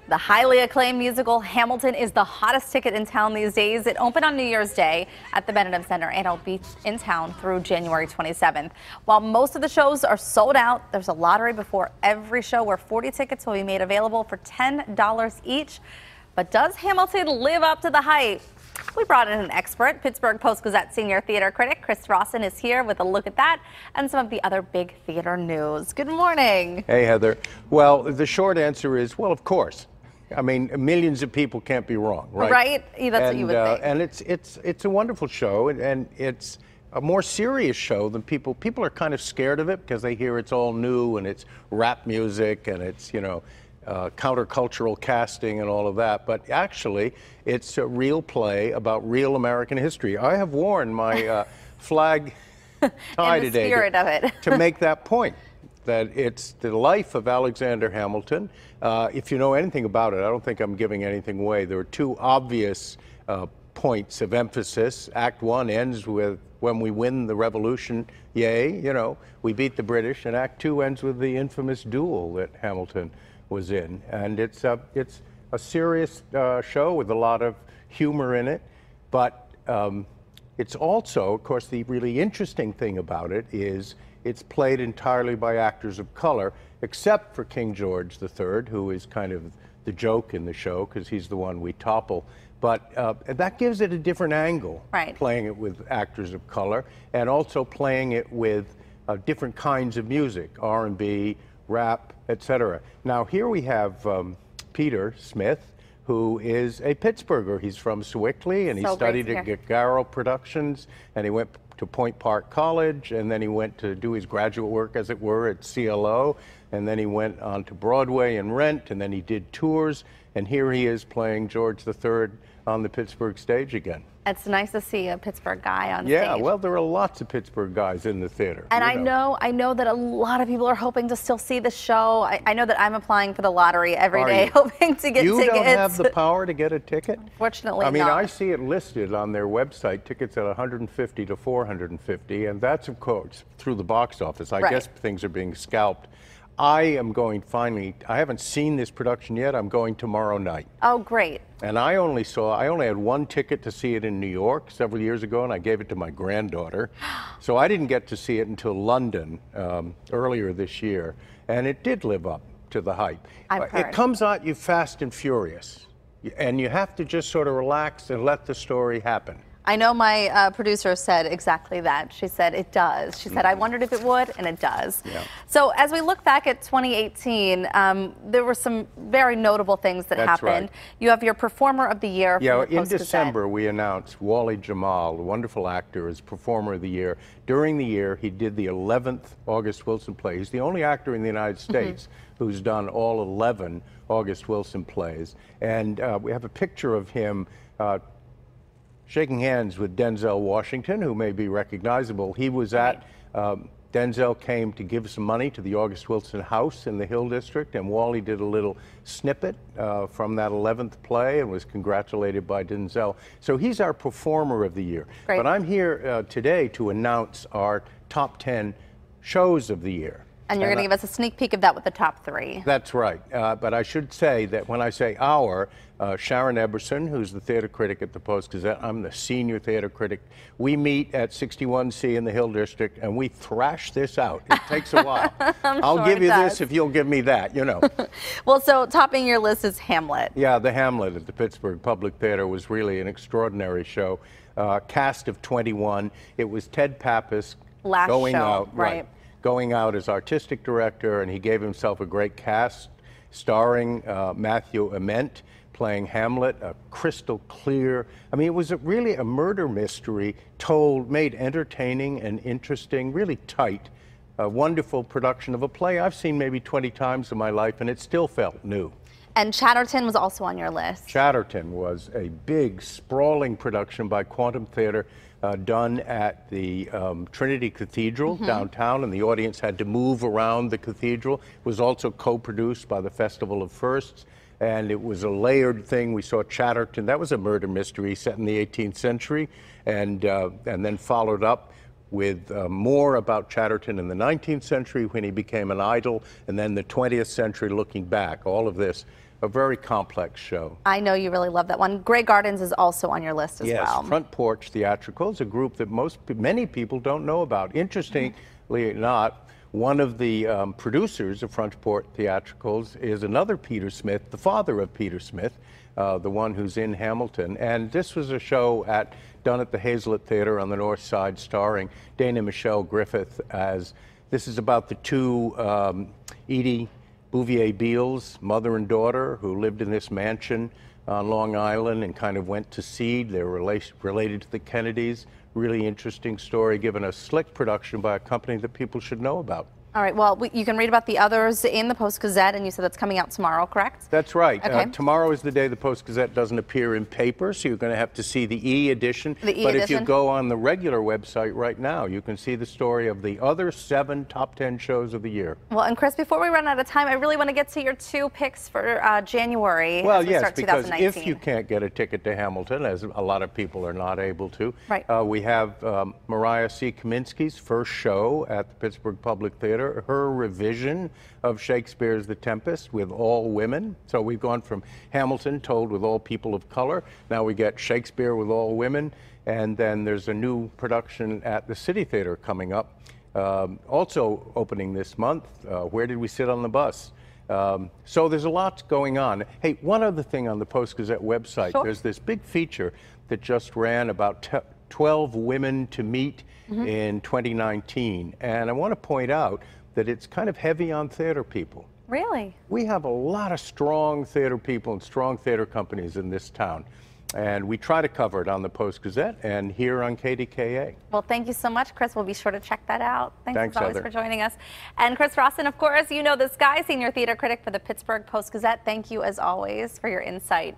The highly acclaimed musical Hamilton is the hottest ticket in town these days. It opened on New Year's Day at the Benedum Center and it'll be in town through January 27th. While most of the shows are sold out, there's a lottery before every show where 40 tickets will be made available for $10 each. But does Hamilton live up to the hype? We brought in an expert. Pittsburgh Post-Gazette senior theater critic Rawson is here with a look at that and some of the other big theater news. Good morning. Hey, Heather. Well, the short answer is, well, of course. I mean, millions of people can't be wrong, right? Right? That's what you would think. And it's a wonderful show, and it's a more serious show than people are kind of scared of it because they hear it's all new and it's rap music and it's, you know, countercultural casting and all of that, but actually it's a real play about real American history. I have worn my flag tie today to make that point, that it's the life of Alexander Hamilton. If you know anything about it, I don't think I'm giving anything away. There are two obvious points of emphasis. Act one ends with when we win the revolution, yay, you know, we beat the British, and Act two ends with the infamous duel that Hamilton was in, and it's a serious show with a lot of humor in it, but it's also, of course, the really interesting thing about it is it's played entirely by actors of color, except for King George III, who is kind of the joke in the show because he's the one we topple. But that gives it a different angle, right, playing it with actors of color, and also playing it with different kinds of music, R&B, rap, etc. Now here we have Peter Smith, who is a Pittsburgher. He's from Sewickley, and he studied at Garrow Productions, and he went to Point Park College, and then he went to do his graduate work, as it were, at CLO, and then he went on to Broadway and Rent, and then he did tours, and here he is playing George III on the Pittsburgh stage again. It's nice to see a Pittsburgh guy on stage. Yeah, well, there are lots of Pittsburgh guys in the theater. And I know that a lot of people are hoping to still see the show. I know that I'm applying for the lottery every day, hoping to get tickets. You don't have the power to get a ticket? Unfortunately, I mean, I see it listed on their website, tickets at $150 to $450, and that's, of course, through the box office. I guess things are being scalped. I am going finally, I haven't seen this production yet, I'm going tomorrow night. Oh, great. And I only had one ticket to see it in New York several years ago, and I gave it to my granddaughter. So I didn't get to see it until London earlier this year, and it did live up to the hype. It comes at you fast and furious, and you have to just sort of relax and let the story happen. I know my producer said exactly that. She said it does. She said, I wondered if it would, and it does. Yeah. So as we look back at 2018, there were some very notable things that happened. Right. You have your Performer of the Year. Yeah, in December we announced Wally Jamal, a wonderful actor, as Performer of the Year. During the year, he did the 11th August Wilson play. He's the only actor in the United States who's done all 11 August Wilson plays. And we have a picture of him shaking hands with Denzel Washington, who may be recognizable. He was at, Denzel came to give some money to the August Wilson House in the Hill District, and Wally did a little snippet from that 11th play and was congratulated by Denzel. So he's our Performer of the Year. Great. But I'm here today to announce our top 10 shows of the year. And you're going to give us a sneak peek of that with the top 3. That's right. But I should say that when I say our, Sharon Eberson, who's the theater critic at the Post-Gazette, I'm the senior theater critic. We meet at 61C in the Hill District, and we thrash this out. It takes a while. I'll give you this if you'll give me that, you know. Well, so topping your list is Hamlet. Yeah, the Hamlet at the Pittsburgh Public Theater was really an extraordinary show. Cast of 21. It was Ted Pappas going out. Right. Going out as artistic director, and he gave himself a great cast, starring Matthew Ament, playing Hamlet, a crystal clear. I mean, it was really a murder mystery made entertaining and interesting, really tight. A wonderful production of a play I've seen maybe 20 times in my life, and it still felt new. And Chatterton was also on your list. Chatterton was a big, sprawling production by Quantum Theater, done at the Trinity Cathedral downtown, and the audience had to move around the cathedral. It was also co-produced by the Festival of Firsts, and it was a layered thing. We saw Chatterton. That was a murder mystery set in the 18th century, and then followed up with more about Chatterton in the 19th century when he became an idol, and then the 20th century looking back. All of this, a very complex show. I know you really love that one. Grey Gardens is also on your list as well. Yes, Front Porch Theatricals, a group that many people don't know about. Interestingly not, one of the producers of Front Porch Theatricals is another Peter Smith, the father of Peter Smith, the one who's in Hamilton. And this was a show done at the Hazlitt Theater on the North Side, starring Dana Michelle Griffith. This is about the two Edie Bouvier Beals, mother and daughter, who lived in this mansion on Long Island and kind of went to seed. They're related to the Kennedys. Really interesting story, given a slick production by a company that people should know about. All right, well, you can read about the others in the Post-Gazette, and you said that's coming out tomorrow, correct? That's right. Okay. Tomorrow is the day the Post-Gazette doesn't appear in paper, so you're going to have to see the e-edition. But if you go on the regular website right now, you can see the story of the other 7 top 10 shows of the year. Well, and Chris, before we run out of time, I really want to get to your 2 picks for January. Well, as we yes, start because 2019. if you can't get a ticket to Hamilton, as a lot of people are not able to, right. We have Mariah C. Kaminsky's first show at the Pittsburgh Public Theater, her revision of Shakespeare's The Tempest with all women. So we've gone from Hamilton told with all people of color. Now we get Shakespeare with all women. And then there's a new production at the City Theater coming up. Also opening this month, Where Did We Sit on the Bus? So there's a lot going on. Hey, one other thing on the Post-Gazette website. Sure. There's this big feature that just ran about 12 women to meet in 2019. And I want to point out that it's kind of heavy on theater people. Really? We have a lot of strong theater people and strong theater companies in this town. And we try to cover it on the Post-Gazette and here on KDKA. Well, thank you so much, Chris. We'll be sure to check that out. Thanks as always Heather. for joining us. And Chris Rawson, of course, you know this guy, senior theater critic for the Pittsburgh Post-Gazette. Thank you, as always, for your insight.